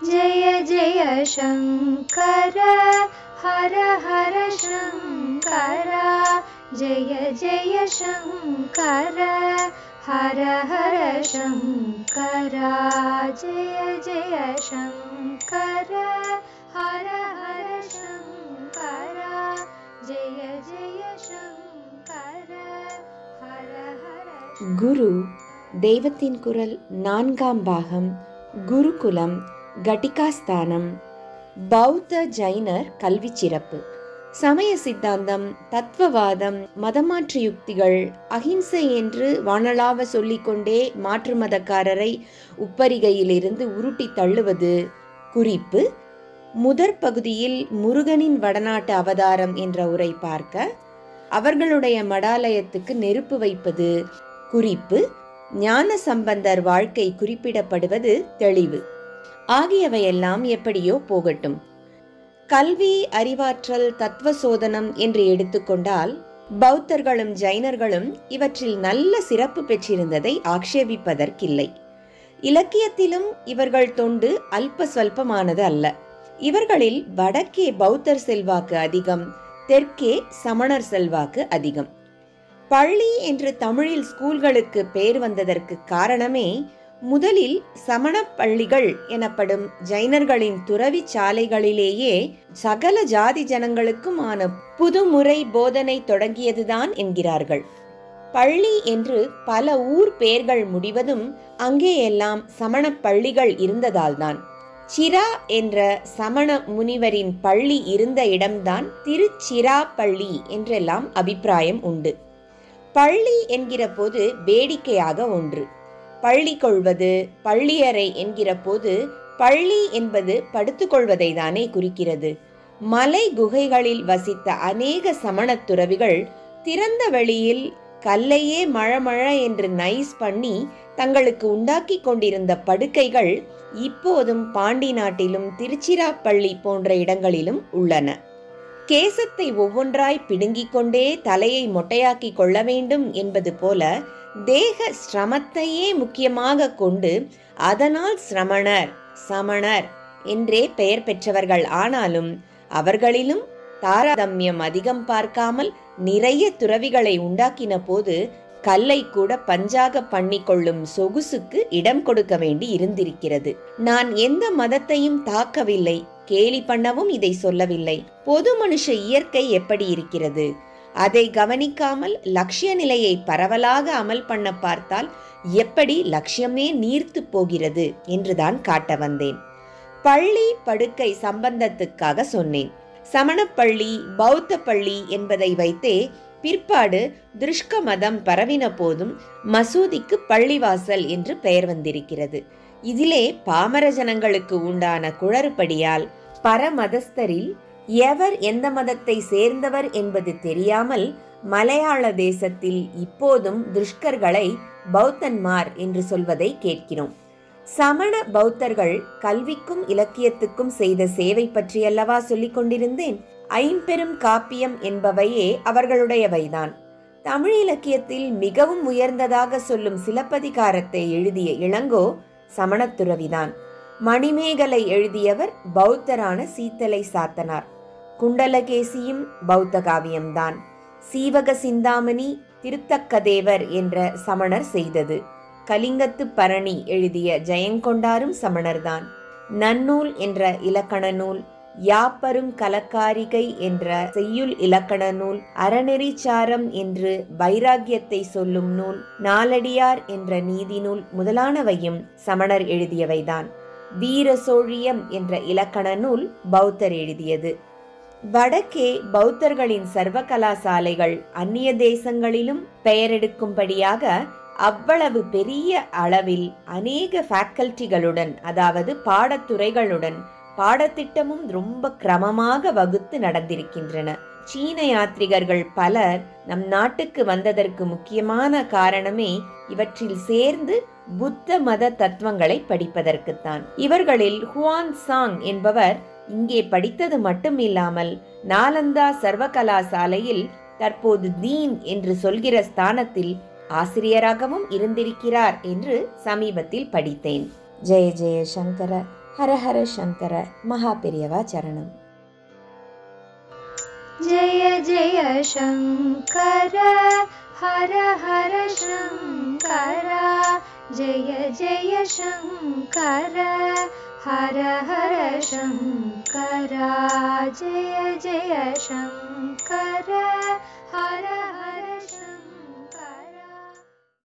जय जय शङ्कर हर हर शङ्कर जय जय शङ्कर हर हर शङ्कर जय जय शङ्कर हर हर शङ्कर जय जय शङ्कर हर हर. குரு தெய்வத்தின் குரல் 4ஆம் பாகம். குருகுலம் கட்டிகாஸ்தானம். பௌத்த ஜைனர் கல்வி சிறப்பு. சமய சித்தாந்தம், தத்துவவாதம், மதமாற்று யுக்திகள், அஹிம்சை என்று வானளாவ சொல்லிக்கொண்டே மாற்று மதக்காரரை உப்பரிகையிலிருந்து உருட்டி தள்ளுவது. குறிப்பு: முதற் பகுதியில் முருகனின் வடநாட்டு அவதாரம் என்ற உரை பார்க்க, அவர்களுடைய மடாலயத்துக்கு நெருப்பு வைப்பது. குறிப்பு: ஞான சம்பந்தர் வாழ்க்கை குறிப்பிடப்படுவது தெளிவு ஆகியவையெல்லாம் எப்படியோ போகட்டும். கல்வி, அறிவாற்றல், தத்துவ சோதனம் என்று எடுத்துக்கொண்டால் பௌத்தர்களும் ஜைனர்களும் இவற்றில் நல்ல சிறப்பு பெற்றிருந்ததை ஆக்ஷேபிப்பதற்கில்லை. இலக்கியத்திலும் இவர்கள் தொண்டு அல்ப ஸ்வல்பமானது அல்ல. இவர்களில் வடக்கே பௌத்தர் செல்வாக்கு அதிகம், தெற்கே சமணர் செல்வாக்கு அதிகம். பள்ளி என்று தமிழில் ஸ்கூல்களுக்கு பேர் வந்ததற்கு காரணமே, முதலில் சமண பள்ளிகள் எனப்படும் ஜைனர்களின் துறவி சாலைகளிலேயே சகல ஜாதி ஜனங்களுக்குமான புதுமுறை போதனை தொடங்கியதுதான் என்கிறார்கள். பள்ளி என்று பல ஊர் பெயர்கள் முடிவதும் அங்கேயெல்லாம் சமண பள்ளிகள் இருந்ததால்தான். சிரா என்ற சமண முனிவரின் பள்ளி இருந்த இடம்தான் திருச்சிராப்பள்ளி என்றெல்லாம் அபிப்பிராயம் உண்டு. பள்ளி என்கிற போது வேடிக்கையாக ஒன்று. பள்ளி கொள்வது, பள்ளியறை என்கிற போது பள்ளி என்பது படுத்துக்கொள்வதை தானே குறிக்கிறது. மலை குகைகளில் வசித்த அநேக சமணத் துறவிகள் திறந்த வெளியில் கல்லையே மழமழ என்று நைஸ் பண்ணி தங்களுக்கு உண்டாக்கி கொண்டிருந்த படுக்கைகள் இப்போதும் பாண்டி நாட்டிலும் திருச்சிராப்பள்ளி போன்ற இடங்களிலும் உள்ளன. கேசத்தை ஒவ்வொன்றாய் பிடுங்கிக் கொண்டே தலையை மொட்டையாக்கி கொள்ள வேண்டும் என்பது போல தேக சிரமத்தையே முக்கியமாக கொண்டு அதனால் சிரமணர், சமணர் என்றே பெயர் பெற்றவர்கள். ஆனாலும் அவர்களிலும் தாரதமியம் அதிகம் பார்க்காமல் நிறைய துறவிகளை உண்டாக்கின போது கல்லை கூட பஞ்சாக பண்ணி கொள்ளும் சொகுசுக்கு இடம் கொடுக்க வேண்டி இருந்திருக்கிறது. நான் எந்த மதத்தையும் தாக்கவில்லை, கேலி பண்ணவும் இதை சொல்லவில்லை. பொது மனுஷ இயற்கை எப்படி இருக்கிறது, அதை கவனிக்காமல் லட்சிய நிலையை பரவலாக அமல் பண்ண பார்த்தால் எப்படி லட்சியமே நீர்த்து போகிறது என்றுதான் காட்ட வந்தேன். பள்ளி படுக்கை சம்பந்தத்துக்காக சொன்னேன். சமணப்பள்ளி, பௌத்த பள்ளி என்பதை வைத்தே பிற்பாடு திருஷ்க மதம் பரவின போதும் மசூதிக்கு பள்ளிவாசல் என்று பெயர் வந்திருக்கிறது. இதிலே பாமர ஜனங்களுக்கு உண்டான குளறுபடியால் பரமதஸ்தரில் எவர் எந்த மதத்தை சேர்ந்தவர் என்பது தெரியாமல் மலையாள தேசத்தில் இப்போதும் துஷ்கர்களை பௌத்தன்மார் என்று சொல்வதை கேட்கிறோம். சமண பௌத்தர்கள் கல்விக்கும் இலக்கியத்துக்கும் செய்த சேவை பற்றியல்லவா சொல்லிக் கொண்டிருந்தேன். ஐம்பெரும் காப்பியம் என்பவையே அவர்களுடையவைதான். தமிழ் இலக்கியத்தில் மிகவும் உயர்ந்ததாக சொல்லும் சிலப்பதிகாரத்தை எழுதிய இளங்கோ சமணத்துறவிதான். மணிமேகலை எழுதியவர் பௌத்தரான சீத்தலை சாத்தனார். குண்டலகேசியும் பௌத்த காவியம்தான். சீவக சிந்தாமணி திருத்தக்கதேவர் என்ற சமணர் செய்தது. கலிங்கத்து பரணி எழுதிய ஜெயங்கொண்டாரும் சமணர்தான். நன்னூல் என்ற இலக்கண நூல், யாப்பரும் கலக்காரிகை என்ற செய்யுள் இலக்கண நூல், அறநெறிச்சாரம் என்று வைராக்கியத்தை சொல்லும் நூல், நாலடியார் என்ற நீதி நூல் முதலானவையும் சமணர் எழுதியவைதான். வீர சோழியம் என்ற இலக்கண நூல் பௌத்தர் எழுதியது. வடக்கே பௌத்தர்களின் சர்வ கலாசாலைகள் அந்நிய தேசங்களிலும் பெயரெடுக்கும்படியாக அவ்வளவு பெரிய அளவில் அநேக ஃபேக்கல்டிகளுடன், அதாவது பாடத்துறைகளுடன் பாடத்திட்டமும் ரொம்ப கிரமமாக வகுத்து நடந்திருக்கின்றன. சீன யாத்ரிகர்கள் பலர் நம் நாட்டுக்கு வந்ததற்கு முக்கியமான காரணமே இவற்றில் சேர்ந்து புத்த மத தத்துவங்களை படிப்பதற்குத்தான். இவர்களில் ஹுவான் சாங் என்பவர் இங்கே படித்தது மட்டும் இல்லாமல் நாலந்தா சர்வகலாசாலையில் தற்போது தீன் என்று சொல்கிற ஸ்தானத்தில் ஆசிரியராகவும் இருந்திருக்கிறார் என்று சமீபத்தில் படித்தேன். ஜெய ஜெய சங்கர ஹர ஹர சங்கர மகாபெரியவா சரணம். जय जय शङ्कर हर हर शङ्कर जय जय शङ्कर हर हर शङ्कर जय जय शङ्कर हर